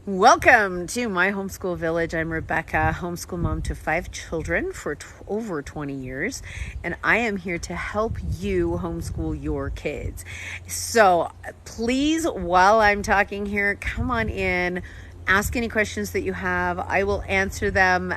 Welcome to My Homeschool Village. I'm Rebecca, homeschool mom to 5 children for over 20 years, and I am here to help you homeschool your kids. So please, while I'm talking here, come on in, ask any questions that you have. I will answer them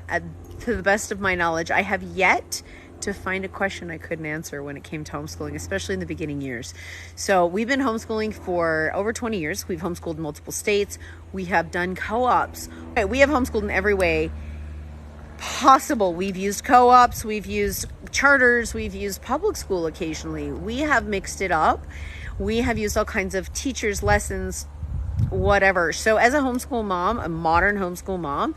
to the best of my knowledge. I have yet to find a question I couldn't answer when it came to homeschooling, especially in the beginning years. So we've been homeschooling for over 20 years. We've homeschooled in multiple states. We have done co-ops. We have homeschooled in every way possible. We've used co-ops, we've used charters, we've used public school occasionally. We have mixed it up. We have used all kinds of teachers, lessons, whatever. So as a homeschool mom, a modern homeschool mom,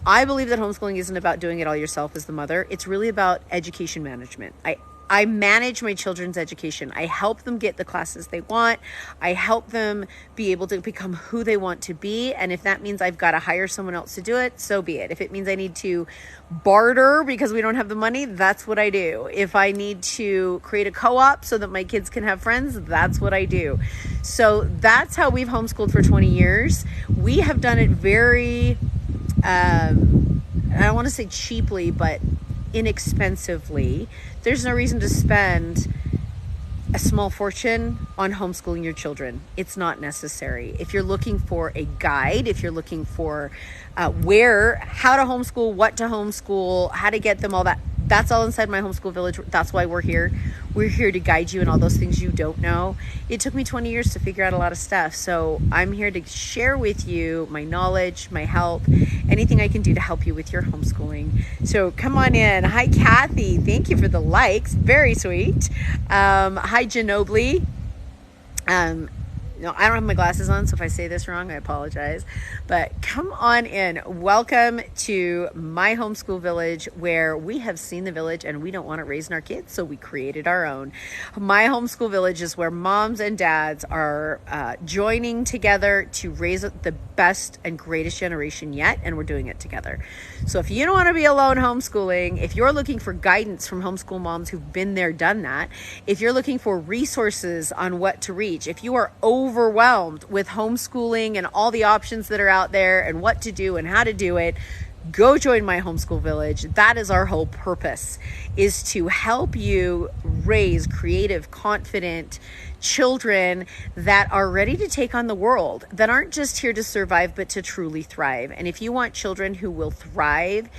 I believe that homeschooling isn't about doing it all yourself as the mother. It's really about education management. I manage my children's education. I help them get the classes they want. I help them be able to become who they want to be. And if that means I've got to hire someone else to do it, so be it. If it means I need to barter because we don't have the money, that's what I do. If I need to create a co-op so that my kids can have friends, that's what I do. So that's how we've homeschooled for 20 years. We have done it very I don't want to say cheaply, but inexpensively. There's no reason to spend a small fortune on homeschooling your children. It's not necessary. If you're looking for a guide, if you're looking for how to homeschool, what to homeschool, how to get them all that, that's all inside My Homeschool Village. That's why we're here. We're here to guide you in all those things you don't know. It took me 20 years to figure out a lot of stuff. So I'm here to share with you my knowledge, my help, anything I can do to help you with your homeschooling. So come on in. Hi, Kathy. Thank you for the likes. Very sweet. Hi, Ginobili. No, I don't have my glasses on, so if I say this wrong, I apologize. But come on in. Welcome to My Homeschool Village, where we have seen the village and we don't want it raising our kids, so we created our own. My Homeschool Village is where moms and dads are joining together to raise the best and greatest generation yet, and we're doing it together. So if you don't want to be alone homeschooling, if you're looking for guidance from homeschool moms who've been there, done that, if you're looking for resources on what to reach, if you are overwhelmed with homeschooling and all the options that are out there and what to do and how to do it, go join My Homeschool Village. That is our whole purpose, is to help you raise creative, confident children that are ready to take on the world, that aren't just here to survive, but to truly thrive. And if you want children who will thrive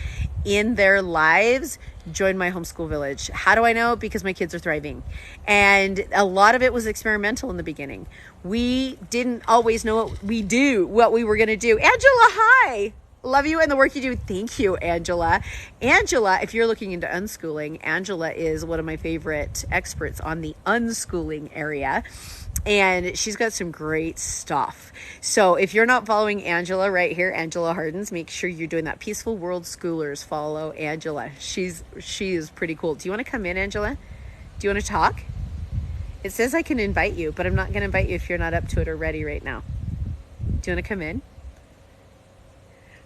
in their lives, join My Homeschool Village. How do I know? Because my kids are thriving. And a lot of it was experimental in the beginning. We didn't always know what we were going to do. Angela, hi. Love you and the work you do. Thank you, Angela. Angela, if you're looking into unschooling, Angela is one of my favorite experts on the unschooling area. And she's got some great stuff. So if you're not following Angela right here, Angela Hardens, make sure you're doing that. Peaceful World Schoolers, follow Angela. She is pretty cool. Do you want to come in, Angela? Do you want to talk? It says I can invite you, but I'm not going to invite you if you're not up to it or ready right now. Do you want to come in?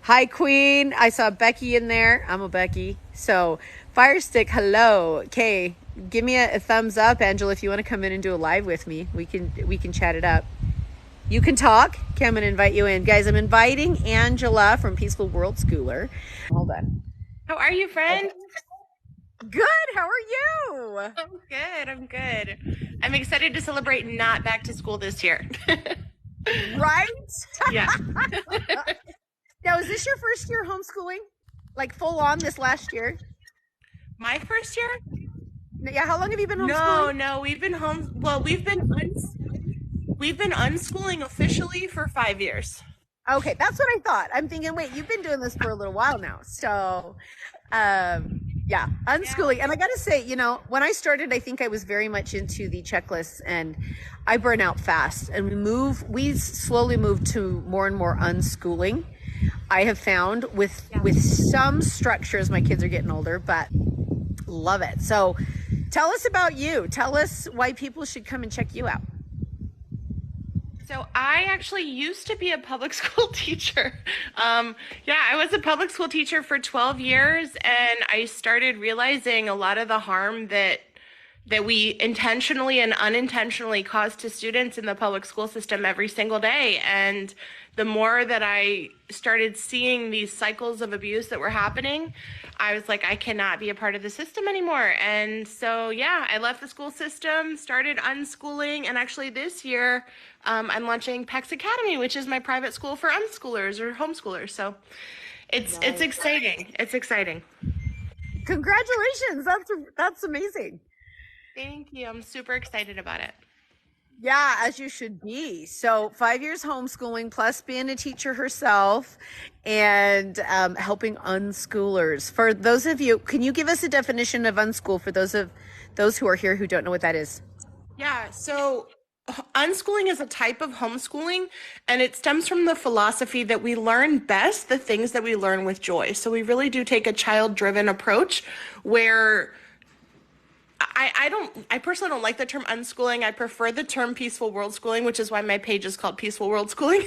Hi, Queen. I saw Becky in there. I'm a Becky. So Firestick, hello. Okay, give me a thumbs up, Angela, if you want to come in and do a live with me. We can chat it up. You can talk. Okay, I'm going to invite you in. Guys, I'm inviting Angela from Peaceful World Schooler. Hold on. How are you, friend? Good. How are you? I'm good. I'm excited to celebrate not back to school this year. Right? Yeah. Now, is this your first year homeschooling? Like full on this last year? My first year? Yeah, how long have you been homeschooling? No, we've been unschooling officially for 5 years. Okay, that's what I thought. I'm thinking, wait, you've been doing this for a little while now. So, yeah, unschooling. And I got to say, when I started, I think I was very much into the checklists, and I burn out fast. And we slowly moved to more and more unschooling. I have found with some structure as my kids are getting older, but love it. So tell us about you. Tell us why people should come and check you out. So I actually used to be a public school teacher. I was a public school teacher for 12 years, and I started realizing a lot of the harm that that we intentionally and unintentionally cause to students in the public school system every single day. And the more that I started seeing these cycles of abuse that were happening, I was like, I cannot be a part of the system anymore. And so, yeah, I left the school system, started unschooling, and actually this year I'm launching PAX Academy, which is my private school for unschoolers or homeschoolers. So it's Nice. exciting. It's exciting. Congratulations. That's amazing. Thank you. I'm super excited about it. Yeah, as you should be. So 5 years homeschooling plus being a teacher herself and helping unschoolers. For those of you, can you give us a definition of unschool for those who are here who don't know what that is? Yeah, so unschooling is a type of homeschooling, and it stems from the philosophy that we learn best the things that we learn with joy. So we really do take a child-driven approach where I personally don't like the term unschooling. I prefer the term peaceful world schooling, which is why my page is called Peaceful World Schooling.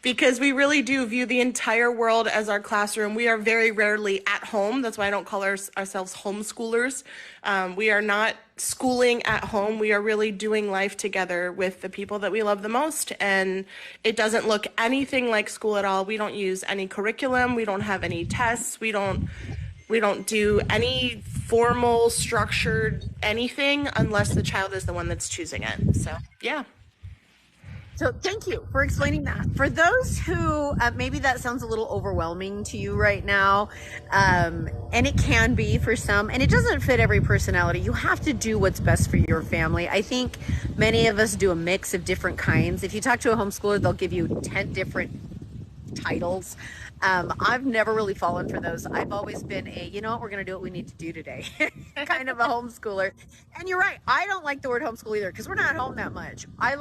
Because we really do view the entire world as our classroom. We are very rarely at home. That's why I don't call ourselves homeschoolers. We are not schooling at home. We are really doing life together with the people that we love the most. And it doesn't look anything like school at all. We don't use any curriculum. We don't have any tests. We don't do any formal, structured anything unless the child is the one that's choosing it. So, yeah. So thank you for explaining that. For those who maybe that sounds a little overwhelming to you right now, and it can be for some, and it doesn't fit every personality. You have to do what's best for your family. I think many of us do a mix of different kinds. If you talk to a homeschooler, they'll give you 10 different titles. I've never really fallen for those. I've always been you know what, we're going to do what we need to do today kind of a homeschooler. And you're right. I don't like the word homeschool either because we're not home that much. I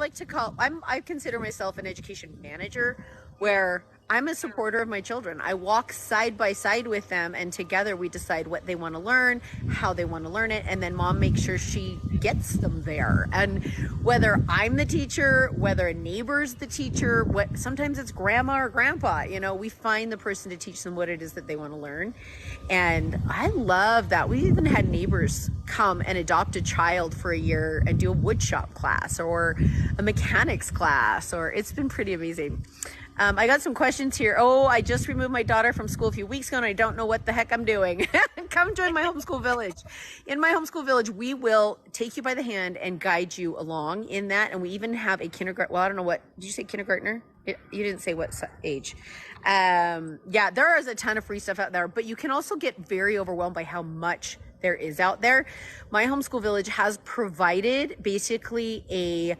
consider myself an education manager where I'm a supporter of my children. I walk side by side with them and together we decide what they want to learn, how they want to learn it, and then mom makes sure she gets them there. And whether I'm the teacher, whether a neighbor's the teacher, sometimes it's grandma or grandpa, we find the person to teach them what it is that they want to learn. And I love that. We even had neighbors come and adopt a child for a year and do a woodshop class or a mechanics class, or it's been pretty amazing. I got some questions here. Oh, I just removed my daughter from school a few weeks ago and I don't know what the heck I'm doing. Come join my homeschool village. In my homeschool village, we will take you by the hand and guide you along in that. And we even have a kindergarten. Well, I don't know what, did you say kindergartner? You didn't say what age. Yeah, there is a ton of free stuff out there, but you can also get very overwhelmed by how much there is out there. My homeschool village has provided basically a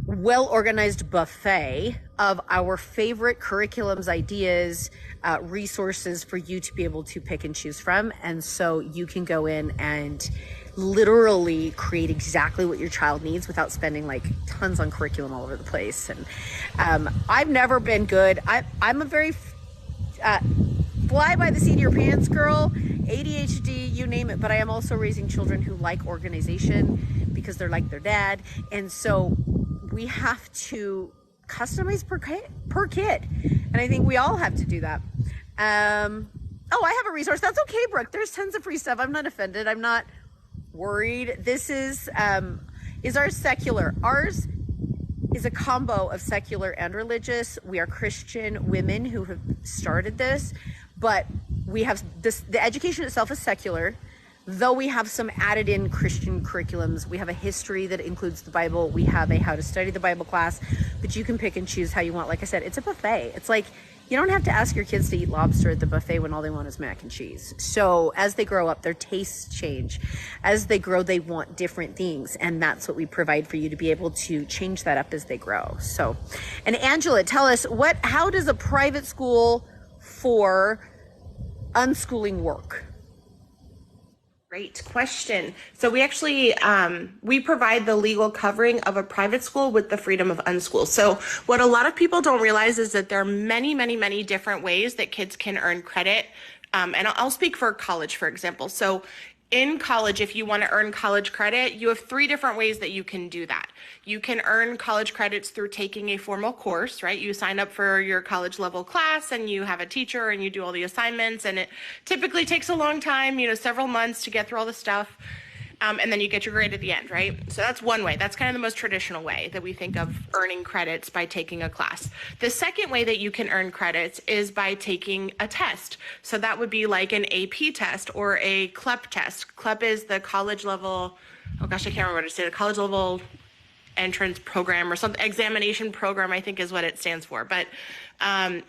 well-organized buffet of our favorite curriculums, ideas, resources for you to be able to pick and choose from. And so you can go in and literally create exactly what your child needs without spending like tons on curriculum all over the place. And I've never been good. I'm a very fly by the seat of your pants girl, ADHD, you name it. But I am also raising children who like organization because they're like their dad. And so we have to customize per kid. And I think we all have to do that. Oh, I have a resource. That's okay, Brooke. There's tons of free stuff. I'm not offended. I'm not worried. This is our secular. Ours is a combo of secular and religious. We are Christian women who have started this, but we have this, the education itself is secular. Though we have some added in Christian curriculums, we have a history that includes the Bible. We have a how to study the Bible class, but you can pick and choose how you want. Like I said, it's a buffet. It's like, you don't have to ask your kids to eat lobster at the buffet when all they want is mac and cheese. So as they grow up, their tastes change. As they grow, they want different things. And that's what we provide for you to be able to change that up as they grow. So, and Angela, tell us how does a private school for unschooling work? Great question. So we actually, we provide the legal covering of a private school with the freedom of unschool. So what a lot of people don't realize is that there are many, many, many different ways that kids can earn credit. And I'll speak for college, for example. So in college, if you want to earn college credit, you have 3 different ways that you can do that. You can earn college credits through taking a formal course, right? You sign up for your college level class and you have a teacher and you do all the assignments, and it typically takes a long time, several months to get through all the stuff. and then you get your grade at the end, right? So that's one way. That's kind of the most traditional way that we think of earning credits by taking a class. The second way that you can earn credits is by taking a test. So that would be like an AP test or a CLEP test. CLEP is the college level, oh gosh, I can't remember what to say, the college level entrance program or something, examination program, I think is what it stands for. But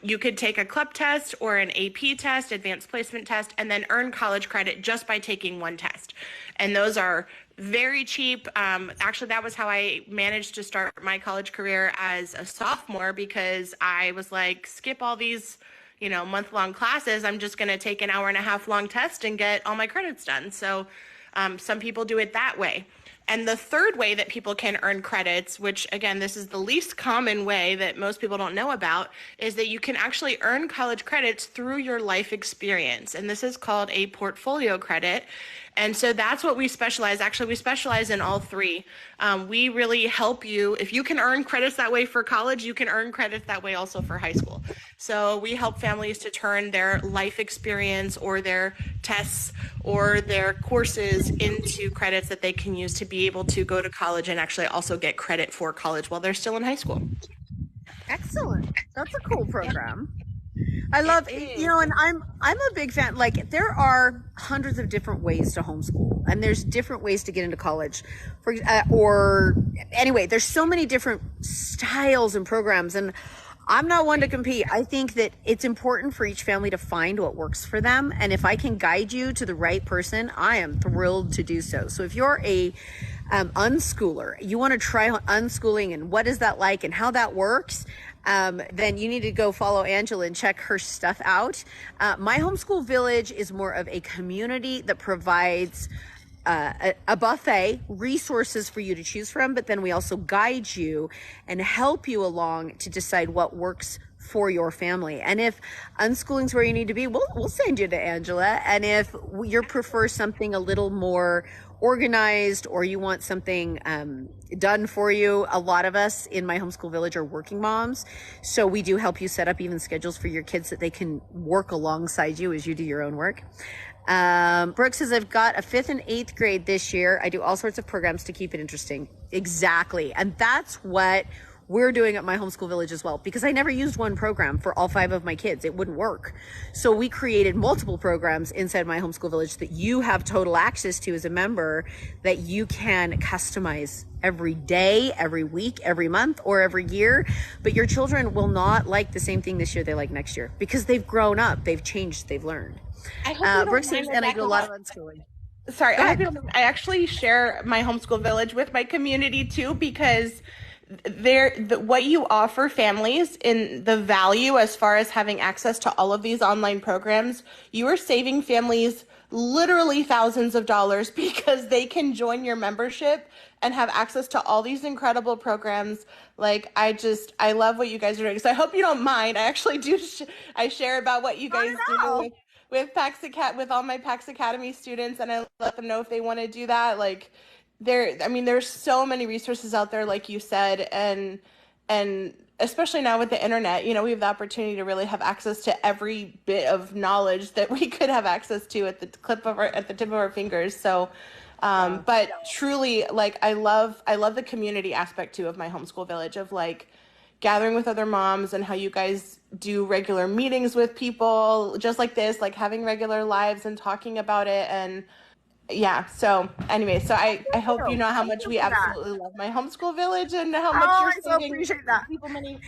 you could take a CLEP test or an AP test, advanced placement test, and then earn college credit just by taking one test. And those are very cheap. Actually, that was how I managed to start my college career as a sophomore, because I was like, skip all these, month-long classes. I'm just going to take an hour-and-a-half long test and get all my credits done. So some people do it that way. And the third way that people can earn credits, which again, this is the least common way that most people don't know about, is that you can actually earn college credits through your life experience. And this is called a portfolio credit. And so that's what we specialize. Actually, we specialize in all three. We really help you. If you can earn credits that way for college, you can earn credits that way also for high school. So we help families to turn their life experience or their tests or their courses into credits that they can use to be able to go to college and actually also get credit for college while they're still in high school. Excellent. That's a cool program. I love, and I'm a big fan. Like, there are hundreds of different ways to homeschool, and there's different ways to get into college, there's so many different styles and programs, and I'm not one to compete. I think that it's important for each family to find what works for them, and if I can guide you to the right person, I am thrilled to do so. So if you're a unschooler, you want to try unschooling and what is that like and how that works, then you need to go follow Angela and check her stuff out. My Homeschool Village is more of a community that provides a buffet, resources for you to choose from, but then we also guide you and help you along to decide what works for your family. And if unschooling is where you need to be, we'll send you to Angela. And if you prefer something a little more organized, or you want something done for you, a lot of us in My Homeschool Village are working moms, so we do help you set up even schedules for your kids that they can work alongside you as you do your own work. Brooke says, I've got a 5th and 8th grade this year. I do all sorts of programs to keep it interesting. Exactly. And that's what we're doing at My Homeschool Village as well, because I never used one program for all 5 of my kids. It wouldn't work. So we created multiple programs inside My Homeschool Village that you have total access to as a member, that you can customize every day, every week, every month, or every year. But your children will not like the same thing this year they like next year, because they've grown up, they've changed, they've learned. Brooke says, and I do a lot of unschooling. Sorry, I actually share My Homeschool Village with my community too, because what you offer families in the value as far as having access to all of these online programs, you are saving families literally thousands of dollars, because they can join your membership and have access to all these incredible programs. Like, I love what you guys are doing. So I hope you don't mind. I actually do. I share about what you guys do with PAX Academy, with all my PAX Academy students, and I let them know if they want to do that. Like, there's so many resources out there, like you said, and especially now with the internet, we have the opportunity to really have access to every bit of knowledge that we could have access to at the tip of our fingers. So, but truly, like, I love the community aspect too of My Homeschool Village, of like gathering with other moms, and how you guys do regular meetings with people just like this, like having regular lives and talking about it. And yeah, so anyway, so I hope you know how much we absolutely love My Homeschool Village, and how much you're saving people money.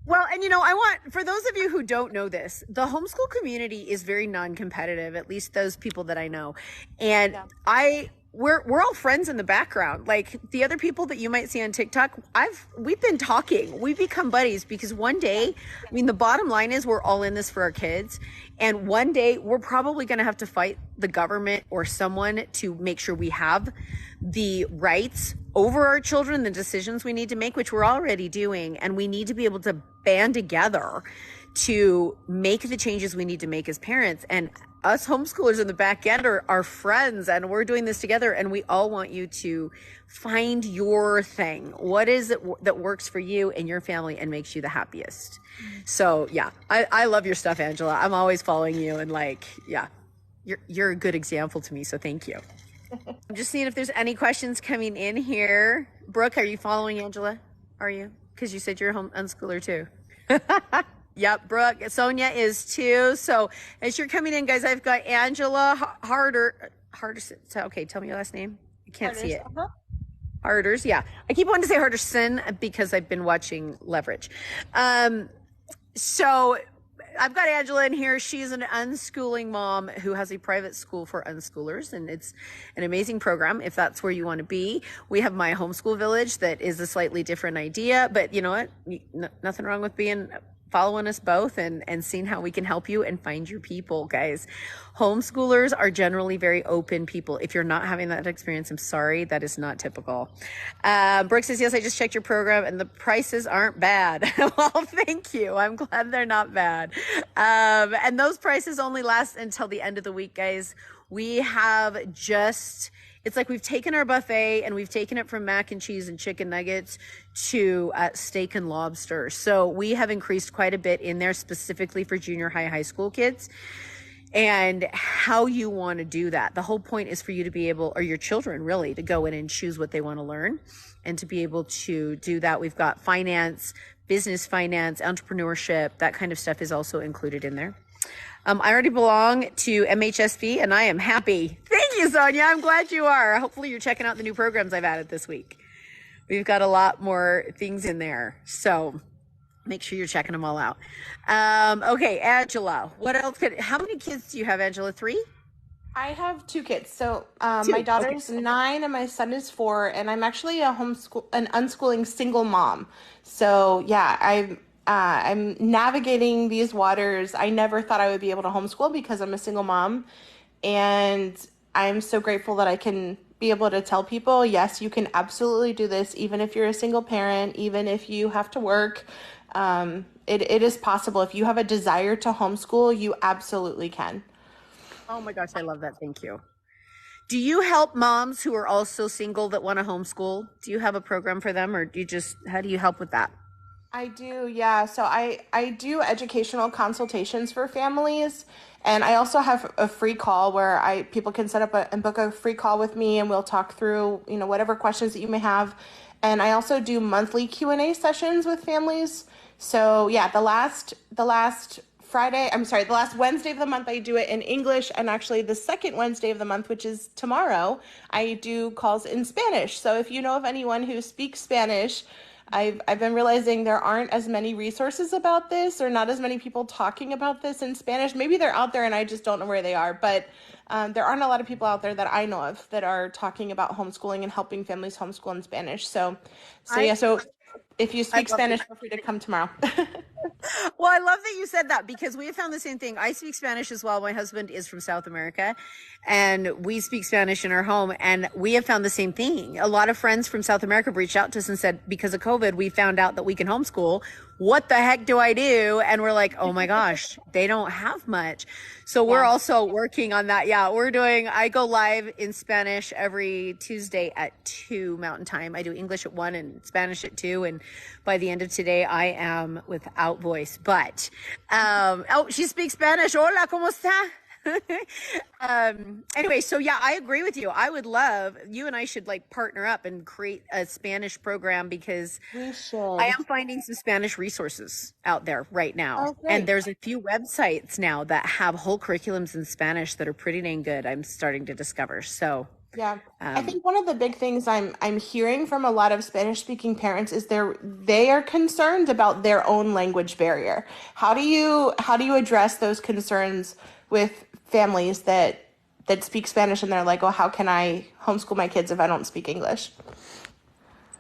Well, and I want, for those of you who don't know this, the homeschool community is very non-competitive, at least those people that I know. And we're all friends in the background. Like, the other people that you might see on TikTok, we've been talking. We've become buddies, because one day, the bottom line is we're all in this for our kids. And one day we're probably going to have to fight the government or someone to make sure we have the rights over our children, the decisions we need to make, which we're already doing. And we need to be able to band together to make the changes we need to make as parents. And us homeschoolers in the back end are friends, and we're doing this together, and we all want you to find your thing. What is it that works for you and your family and makes you the happiest? So yeah, I love your stuff, Angela. I'm always following you, and you're a good example to me. So thank you. I'm just seeing if there's any questions coming in here. Brooke, are you following Angela? Are you? Because you said you're a home unschooler too. Yep, Brooke. Sonia is too. So as you're coming in, guys, I've got Angela Harder. Okay, tell me your last name. I can't see it. Harders, yeah. I keep wanting to say Harderson because I've been watching Leverage. So I've got Angela in here. She's an unschooling mom who has a private school for unschoolers, and it's an amazing program if that's where you want to be. We have My Homeschool Village that is a slightly different idea, but you know what? Nothing wrong with following us both and seeing how we can help you and find your people, guys. Homeschoolers are generally very open people. If you're not having that experience, I'm sorry, that is not typical. Brooke says, yes, I just checked your program and the prices aren't bad. Well, thank you. I'm glad they're not bad. And those prices only last until the end of the week, guys. We have it's like we've taken our buffet and we've taken it from mac and cheese and chicken nuggets to steak and lobster. So we have increased quite a bit in there specifically for junior high school kids and how you want to do that. The whole point is for you to be able, or your children really, to go in and choose what they want to learn and to be able to do that. We've got finance, business finance, entrepreneurship, that kind of stuff is also included in there. I already belong to MHSV and I am happy. Thank you, Sonia. I'm glad you are. Hopefully you're checking out the new programs I've added this week. We've got a lot more things in there. So make sure you're checking them all out. Okay, Angela, what else how many kids do you have, Angela? 3? I have 2 kids. So my daughter's 9 and my son is 4, and I'm actually an unschooling single mom. So yeah, I'm navigating these waters. I never thought I would be able to homeschool because I'm a single mom. And I'm so grateful that I can be able to tell people, yes, you can absolutely do this, even if you're a single parent, even if you have to work. It is possible. If you have a desire to homeschool, you absolutely can. Oh my gosh, I love that. Thank you. Do you help moms who are also single that want to homeschool? Do you have a program for them, or how do you help with that? I do, yeah. So I do educational consultations for families, and I also have a free call where people can set up and book a free call with me, and we'll talk through, whatever questions that you may have. And I also do monthly Q&A sessions with families. So yeah, the last Wednesday of the month, I do it in English, and actually the second Wednesday of the month, which is tomorrow, I do calls in Spanish. So if you know of anyone who speaks Spanish, I've been realizing there aren't as many resources about this, or not as many people talking about this in Spanish. Maybe they're out there and I just don't know where they are, but there aren't a lot of people out there that I know of that are talking about homeschooling and helping families homeschool in Spanish. So if you speak Spanish, feel free to come tomorrow. Well, I love that you said that because we have found the same thing. I speak Spanish as well. My husband is from South America and we speak Spanish in our home, and we have found the same thing. A lot of friends from South America have reached out to us and said, because of COVID, we found out that we can homeschool. What the heck do I do? And we're like, oh my gosh, they don't have much. So we're also working on that. Yeah, I go live in Spanish every Tuesday at 2 Mountain Time. I do English at 1 and Spanish at 2. And by the end of today, I am without voice. But, she speaks Spanish. Hola, ¿cómo está? Anyway, so yeah, I agree with you. I would love, you and I should partner up and create a Spanish program, because We should. I am finding some Spanish resources out there right now. Oh, great. And there's a few websites now that have whole curriculums in Spanish that are pretty dang good. I'm starting to discover. So Yeah. I think one of the big things I'm hearing from a lot of Spanish speaking parents is they are concerned about their own language barrier. How do you address those concerns with families that speak Spanish and they're like, "Oh, how can I homeschool my kids if I don't speak English?"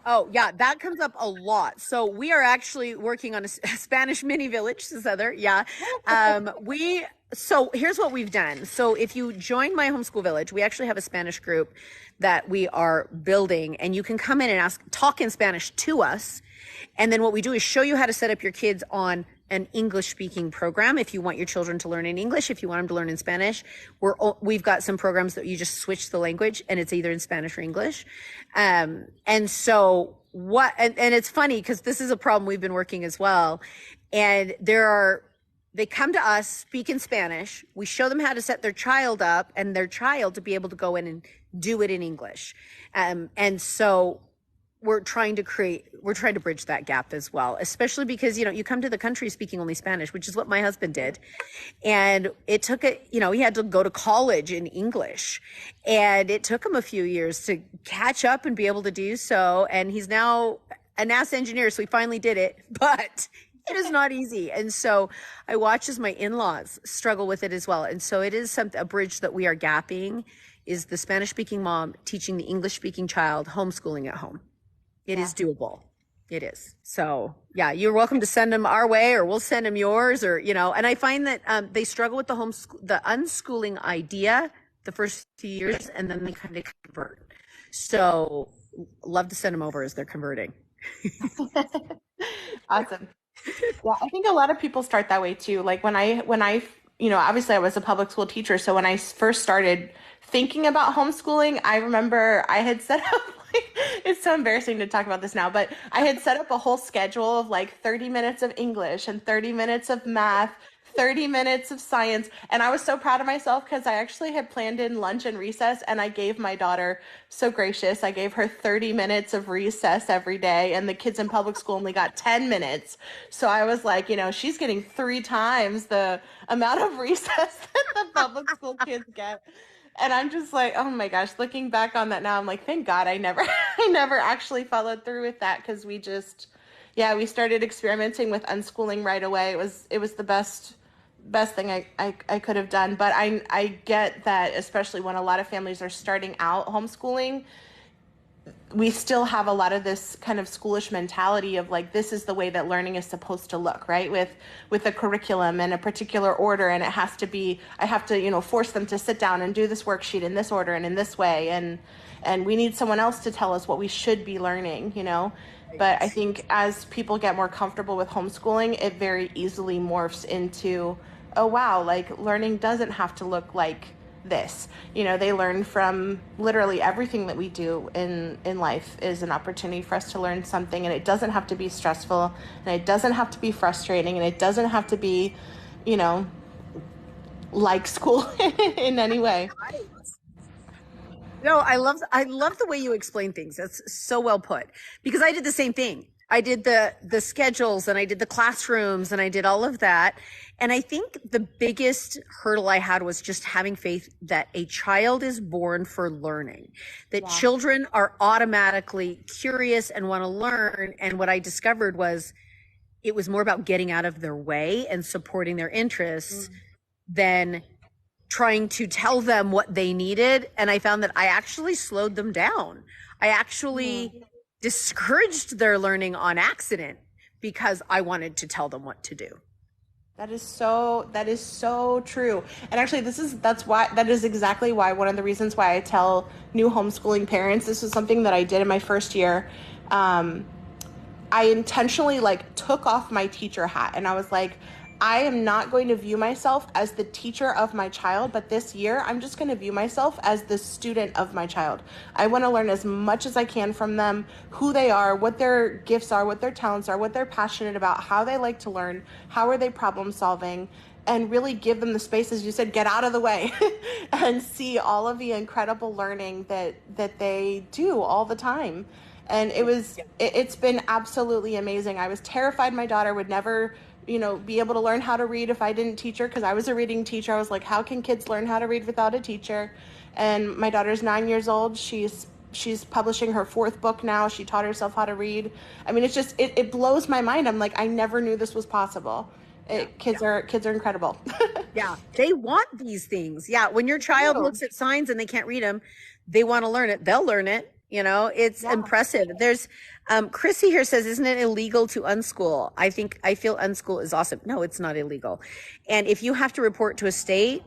Oh, yeah, that comes up a lot. So we are actually working on a Spanish mini village, this other. Yeah. So here's what we've done. So if you join My Homeschool Village, we actually have a Spanish group that we are building, and you can come in and talk in Spanish to us. And then what we do is show you how to set up your kids on an English speaking program. If you want your children to learn in English, if you want them to learn in Spanish, we've got some programs that you just switch the language and it's either in Spanish or English. And so and it's funny because this is a problem we've been working as well. And they come to us, speak in Spanish. We show them how to set their child up and their child to be able to go in and do it in English. And so we're trying to bridge that gap as well, especially because, you come to the country speaking only Spanish, which is what my husband did. And it took he had to go to college in English, and it took him a few years to catch up and be able to do so. And he's now a NASA engineer, so he finally did it, but it is not easy. And so I watch as my in-laws struggle with it as well. And so it is a bridge that we are gapping, is the Spanish speaking mom teaching the English speaking child homeschooling at home. It is doable. It is. So yeah, you're welcome to send them our way, or we'll send them yours, or, and I find that they struggle with the unschooling idea the first few years, and then they kind of convert. So love to send them over as they're converting. Awesome. Yeah, I think a lot of people start that way too. Like when I, obviously I was a public school teacher. So when I first started thinking about homeschooling, I remember I had set up, it's so embarrassing to talk about this now, but I had set up a whole schedule of like 30 minutes of English and 30 minutes of math, 30 minutes of science. And I was so proud of myself because I actually had planned in lunch and recess, and I gave my daughter, so gracious, I gave her 30 minutes of recess every day, and the kids in public school only got 10 minutes. So I was like, she's getting 3 times the amount of recess that the public school kids get. And I'm just like, oh my gosh, looking back on that now, I'm like, thank God I never I never actually followed through with that, because we started experimenting with unschooling right away. It was the best thing I could have done. But I get that, especially when a lot of families are starting out homeschooling, we still have a lot of this kind of schoolish mentality of like, this is the way that learning is supposed to look, right? With a curriculum and a particular order, and it has to be, I have to, force them to sit down and do this worksheet in this order and in this way. And we need someone else to tell us what we should be learning, But I think as people get more comfortable with homeschooling, it very easily morphs into, oh wow, like learning doesn't have to look like this. They learn from literally everything that we do in life is an opportunity for us to learn something, and it doesn't have to be stressful, and it doesn't have to be frustrating, and it doesn't have to be, like school in any way. No, I love the way you explain things. That's so well put, because I did the same thing. I did the schedules, and I did the classrooms, and I did all of that. And I think the biggest hurdle I had was just having faith that a child is born for learning, that children are automatically curious and want to learn. And what I discovered was it was more about getting out of their way and supporting their interests than trying to tell them what they needed. And I found that I actually slowed them down. I actually discouraged their learning on accident because I wanted to tell them what to do. That is so true. And actually that is exactly why, one of the reasons why I tell new homeschooling parents, this was something that I did in my first year. I intentionally took off my teacher hat, and I was like, I am not going to view myself as the teacher of my child, but this year I'm just going to view myself as the student of my child. I want to learn as much as I can from them, who they are, what their gifts are, what their talents are, what they're passionate about, how they like to learn, how are they problem solving, and really give them the space, as you said, get out of the way and see all of the incredible learning that they do all the time. And it's been absolutely amazing. I was terrified my daughter would never be able to learn how to read if I didn't teach her, because I was a reading teacher. I was like, how can kids learn how to read without a teacher? And my daughter's 9 years old. She's publishing her 4th book now. She taught herself how to read. I mean, it's just, it blows my mind. I'm like, I never knew this was possible. Kids are incredible. Yeah, they want these things. Yeah, when your child looks at signs and they can't read them, they want to learn it. They'll learn it. It's impressive. There's Chrissy here says, isn't it illegal to unschool? I feel unschool is awesome. No, it's not illegal. And if you have to report to a state,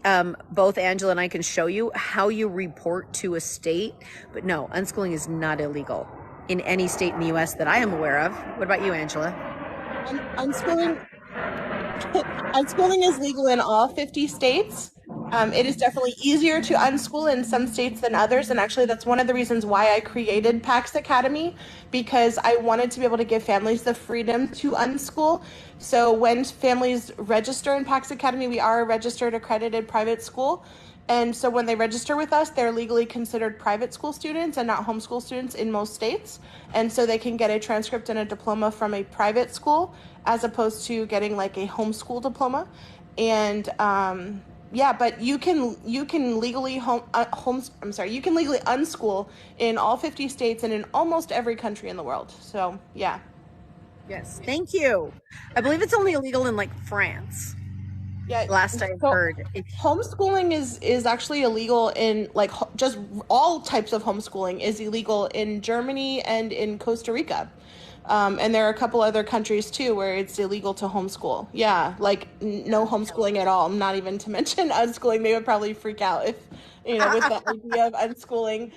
both Angela and I can show you how you report to a state. But no, unschooling is not illegal in any state in the US that I am aware of. What about you, Angela? Unschooling is legal in all 50 states. It is definitely easier to unschool in some states than others, and actually, that's one of the reasons why I created PAX Academy, because I wanted to be able to give families the freedom to unschool. So when families register in PAX Academy, we are a registered accredited private school. And so when they register with us, they're legally considered private school students and not homeschool students in most states. And so they can get a transcript and a diploma from a private school as opposed to getting like a homeschool diploma. And yeah, but you can legally you can legally unschool in all 50 states and in almost every country in the world. So yeah. Yes, thank you. I believe it's only illegal in like France. Yeah. Last I So heard. homeschooling is actually illegal in like just all types of homeschooling is illegal in Germany and in Costa Rica. And there are a couple other countries too where it's illegal to homeschool. Yeah, like no homeschooling at all. Not even to mention unschooling. They would probably freak out if, with the idea of unschooling.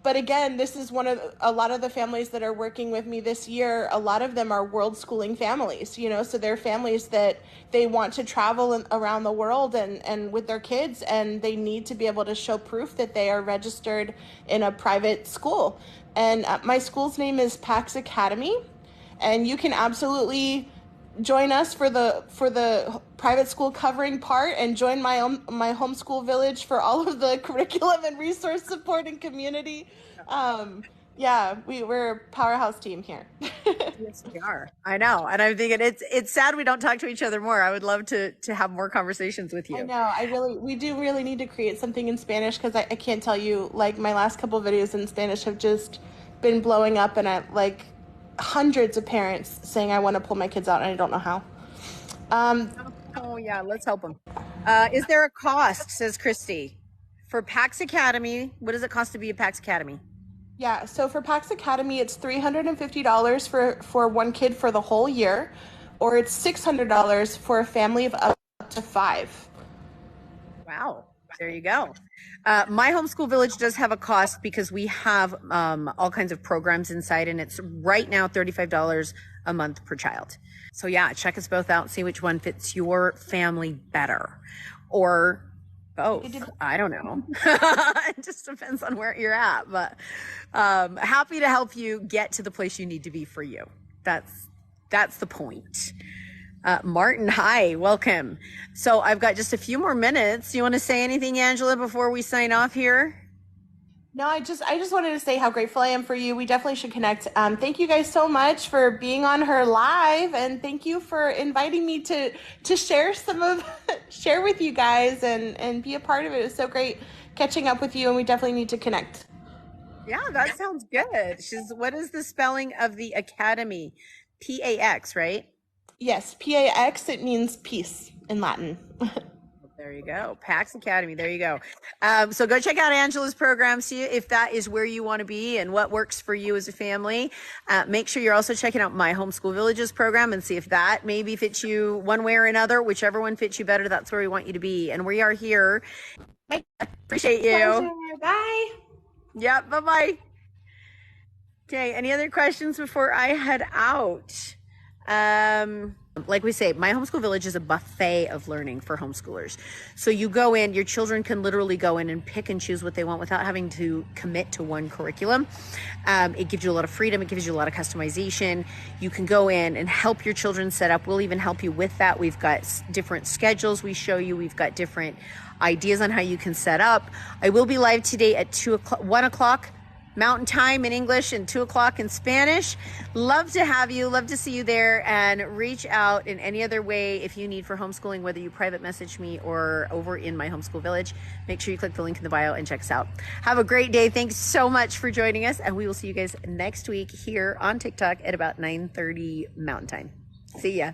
But again, this is one of a lot of the families that are working with me this year. A lot of them are world schooling families, so they're families that they want to travel around the world and with their kids, and they need to be able to show proof that they are registered in a private school. And my school's name is PAX Academy, and you can absolutely join us for the private school covering part, and join my homeschool village for all of the curriculum and resource support and community. Yeah, we're a powerhouse team here. Yes, we are. I know, and I'm thinking it's sad we don't talk to each other more. I would love to have more conversations with I you. know. We do really need to create something in Spanish, because I can't tell you, like, my last couple of videos in Spanish have just been blowing up, and I like hundreds of parents saying I want to pull my kids out and I don't know how. Oh yeah, let's help them. Is there a cost, says Christy, for PAX Academy? What does it cost to be a PAX Academy? Yeah, so for PAX Academy, it's $350 for one kid for the whole year, or it's $600 for a family of up to 5. Wow, there you go. My Homeschool Village does have a cost because we have all kinds of programs inside, and it's right now $35 a month per child. So yeah, check us both out, see which one fits your family better, or both. I don't know. It just depends on where you're at, but happy to help you get to the place you need to be for you. That's the point. Martin, hi, welcome. So I've got just a few more minutes. Do you want to say anything, Angela, before we sign off here? No, I just wanted to say how grateful I am for you. We definitely should connect. Thank you guys so much for being on her live, and thank you for inviting me to share share with you guys and be a part of it. It's so great catching up with you, and we definitely need to connect. Yeah, that sounds good. What is the spelling of the academy? PAX, right? Yes, PAX. It means peace in Latin. There you go. PAX Academy. There you go. So go check out Angela's program. See if that is where you want to be and what works for you as a family. Make sure you're also checking out My Homeschool Village's program and see if that maybe fits you one way or another. Whichever one fits you better, that's where we want you to be. And we are here. Appreciate you. Pleasure. Bye. Yep. Bye-bye. Okay. Any other questions before I head out? Like we say, My Homeschool Village is a buffet of learning for homeschoolers. So you go in, your children can literally go in and pick and choose what they want without having to commit to one curriculum. It gives you a lot of freedom. It gives you a lot of customization. You can go in and help your children set up. We'll even help you with that. We've got different schedules we show you. We've got different ideas on how you can set up. I will be live today at 1 o'clock Mountain Time in English and 2 o'clock in Spanish. Love to have you. Love to see you there, and reach out in any other way if you need for homeschooling, whether you private message me or over in My Homeschool Village. Make sure you click the link in the bio and check us out. Have a great day. Thanks so much for joining us, and we will see you guys next week here on TikTok at about 9:30 Mountain Time. See ya.